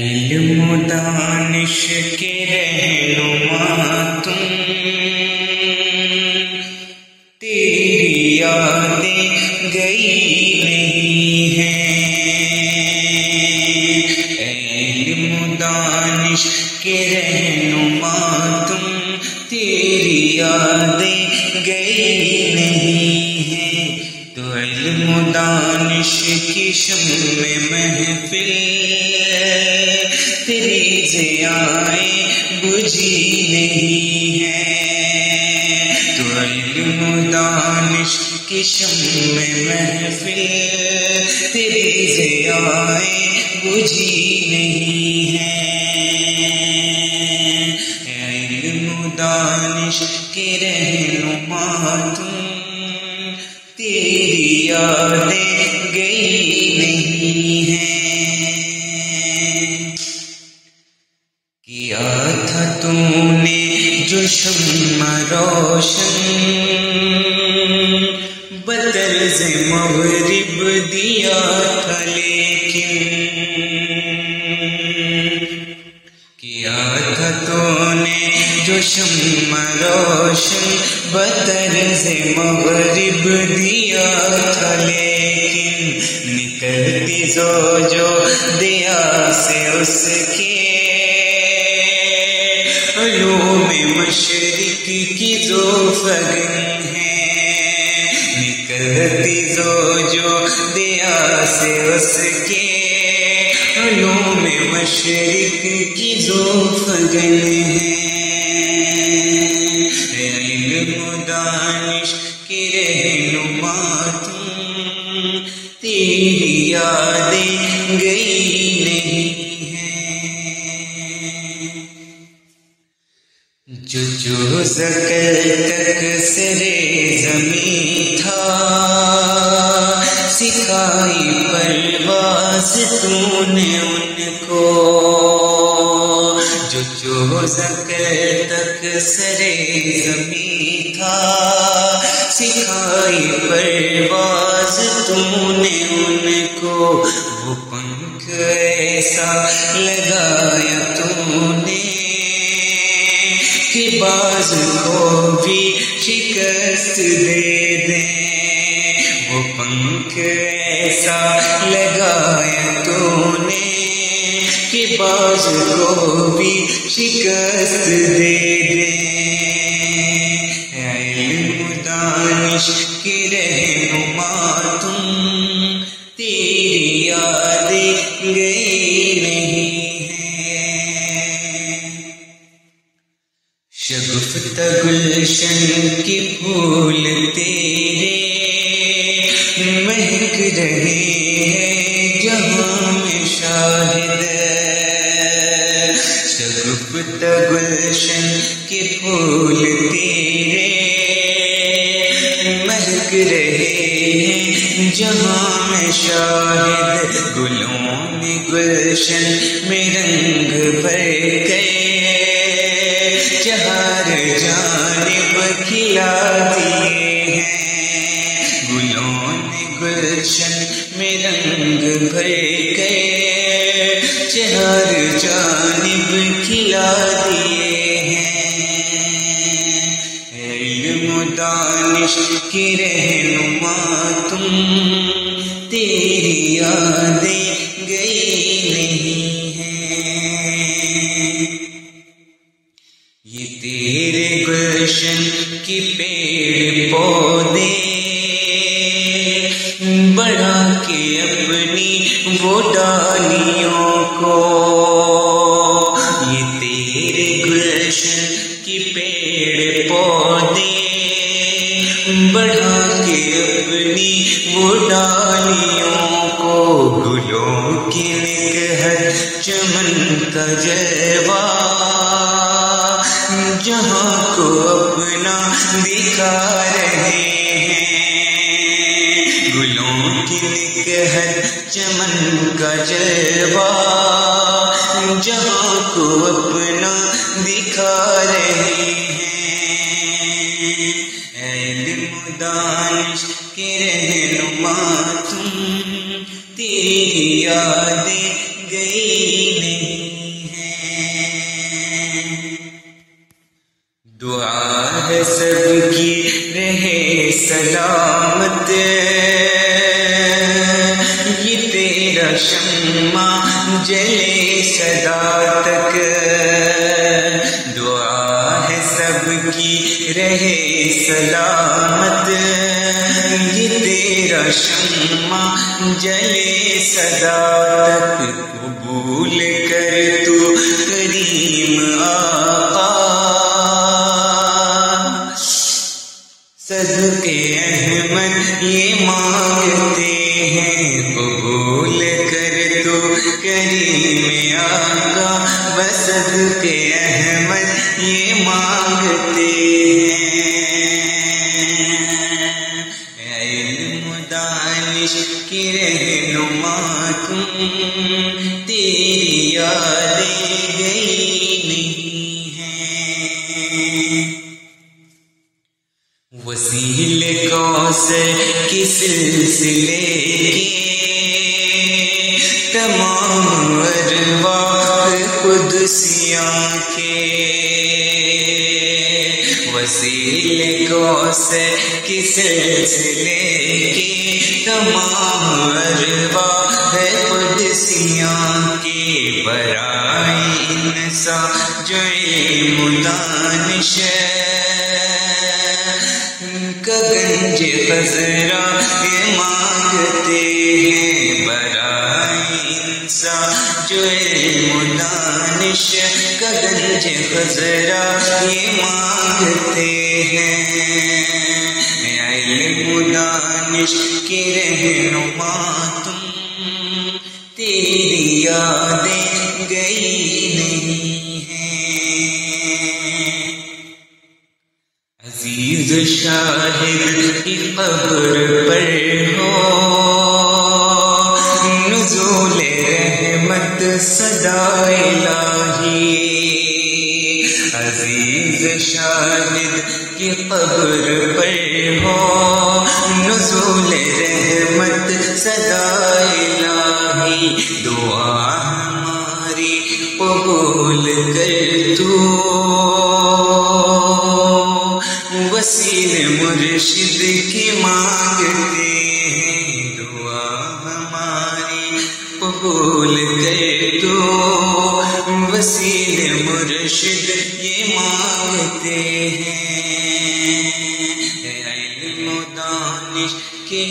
علم و دانش کے رہنما تم، تیری یادیں گئی نہیں ہیں۔ علم و دانش کے رہنما تم، تیری یادیں گئی نہیں ہیں۔ تو علم و دانش کی شمع محفل تیری ضیائیں بجھی نہیں ہے۔ تو علم و دانش کی شمع محفل تیری ضیائیں بجھی نہیں ہے۔ علم و دانش کے رہنما تم، تیری یادیں گئی نہیں ہیں۔ کیا تھا تو نے جو شمع روشن، بطرز مغرب دیا تھا لیکن، کیا تھا تو نے جو شمع روشن، بطرز مغرب دیا تھا لیکن، نکلتی جو دیا سے اس کے علوم مشرق کی جو فگن ہے۔ نکلتی جو دیا سے اس کے علوم مشرق کی جو فگن ہے۔ علم و دانش کے رہنما تم، تیری یادیں گئی نہیں ہیں۔ جو زکر تک سرے زمین تھا، سکھائی پرواز تو نے ان کو۔ جو زکر تک سرے زمین تھا، سکھائی پرواز تو نے ان کو۔ وہ پنکھ ایسا لگایا تو نے کہ باز کو بھی شکست دے دیں۔ وہ پنکھ ایسا لگایا تو نے کہ باز کو بھی شکست دے دیں۔ علم و دانش کے رہنما تم، تیری یادیں گئی نہیں ہیں۔ شگفتہ گلشن کی پھول تیرے مہک رہے ہیں جہاں میں شاہد۔ شگفتہ گلشن کے پھول تیرے مہک رہے ہیں جہاں میں شاہد۔ گلوں نے گلشن میں رنگ بھر گئے، چہار جانب کھلا دیے ہیں۔ گلوں نے گلشن میں رنگ بھر گئے، چہار جانب کھلا دیے ہیں۔ علم و دانش کے رہنما تم، تیری یادیں گئی نہیں ہیں۔ یہ تیرے گلشن کی پیڑ پودے بڑھا کے اپنی وہ ڈالیوں کو۔ یہ تیرے گلشن کی پیڑ پودے بڑھا کے اپنی وہ ڈالیوں کو۔ گلوں کی نگہت چمن کا جلوہ جہاں کو اپنا دکھا رہے ہیں۔ گلوں کی نگہت چمن کا جلوہ جہاں کو اپنا دکھا رہے ہیں۔ علم و دانش کے رہنما تم، تیری یادیں گئی نہیں۔ جلے صدا تک، دعا ہے سب کی رہے سلامت، یہ تیرا شمع جلے صدا تک، قبول کر تو کریم آقا، صدقے احمد یہ مانگتے ہیں، قبول کر تو کریم آقا، بس صدقے احمد یہ مانگتے ہیں۔ علم دانش کی رہنما تم، تیری یادیں گئی نہیں ہیں، وسیلے کوثر کے سلسلے کے، تمام ارواح قدسیاں کے، وسیلے کوثر کے سلسلے کے، تمام ارواح قدسیاں کے، برائے انسان جو علم دانش گنج خضرا یہ مانگتے ہیں، برائے انسان جو علم دانش کا گنج خضرا یہ مانگتے ہیں۔ علم دانش کی رہنما تم، تیری یادیں گئی نہیں ہیں، عزیز شاہد کی قبر پر ہو نزول رحمت صدا الہی، عزیز شاہد کی قبر پر ہو نزول رحمت صدا الہی، دعا ہماری قبول کر تو، وسیل مرشد کی مانگتے ہیں، دعا ہماری قبول کر تو، وسیل مرشد یہ مانگتے ہیں، علم و دانش کے